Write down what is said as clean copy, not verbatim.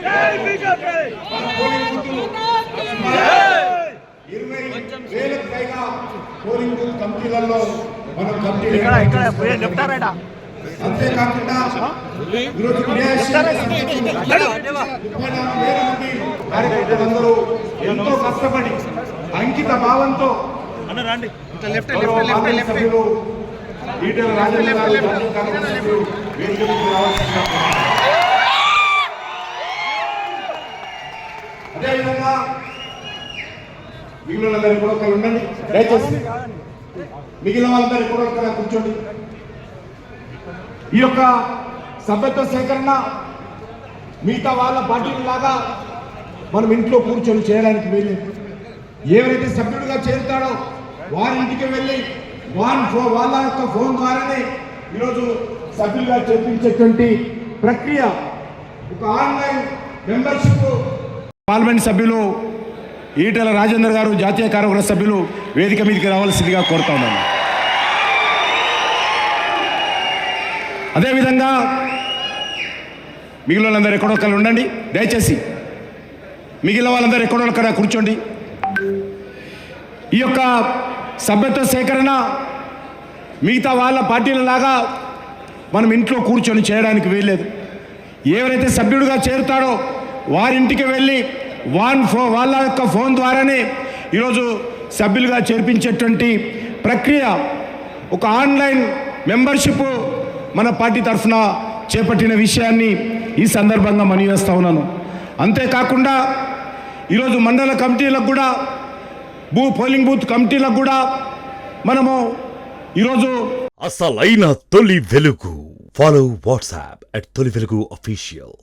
20,000 పైగా polling booth కమిటీలలో మనం అంతేకాకుండా ఈరోజు కార్యకర్తలందరూ ఎంతో కష్టపడి అంకిత భావంతో సభ్యులు ఈటెల రాజేంద్ర గారు అదేవిధంగా మిగిలిన వాళ్ళందరూ కూడా ఒకరు ఉండండి, దయచేసి మిగిలిన వాళ్ళందరూ కూడా ఒకరు కూర్చోండి. ఈ యొక్క సభ్యత్వ సేకరణ మిగతా వాళ్ళ పార్టీలాగా మనం ఇంట్లో కూర్చొని చేయడానికి వీలేదు. ఎవరైతే సభ్యుడిగా చేరుతాడో వారి ఇంటికి వెళ్ళి వాళ్ళ యొక్క ఫోన్ ద్వారానే ఈరోజు సభ్యులుగా చేర్పించేటువంటి ప్రక్రియ, ఒక ఆన్లైన్ మెంబర్షిప్. పార్లమెంట్ సభ్యులు ఈటెల రాజేందర్ గారు, జాతీయ కార్యవర్గ సభ్యులు వేదిక మీదకి రావాల్సిందిగా కోరుతా ఉన్నాను. అదేవిధంగా మిగిలిన వాళ్ళందరూ ఎక్కడొక్కరు ఉండండి, దయచేసి మిగిలిన వాళ్ళందరూ ఎక్కడొక్కడ కూర్చోండి. ఈ యొక్క సభ్యత్వ సేకరణ మిగతా వాళ్ళ పార్టీలలాగా మనం ఇంట్లో కూర్చొని చేయడానికి వీల్లేదు. ఎవరైతే సభ్యుడిగా చేరుతాడో వారింటికి వెళ్ళి వాళ్ళ యొక్క ఫోన్ ద్వారానే ఈరోజు సభ్యులుగా చేర్పించేటువంటి ప్రక్రియ, ఒక ఆన్లైన్ మెంబర్షిప్ మన పార్టీ తరఫున చేపట్టిన విషయాన్ని ఈ సందర్భంగా మనవేస్తా ఉన్నాను. అంతేకాకుండా ఈరోజు మండల కమిటీలకు కూడా, పోలింగ్ బూత్ కమిటీలకు కూడా మనము ఈరోజు అసలైన తొలి వెలుగు. ఫాలో వాట్సాప్ @తొలి వెలుగు అఫీషియల్.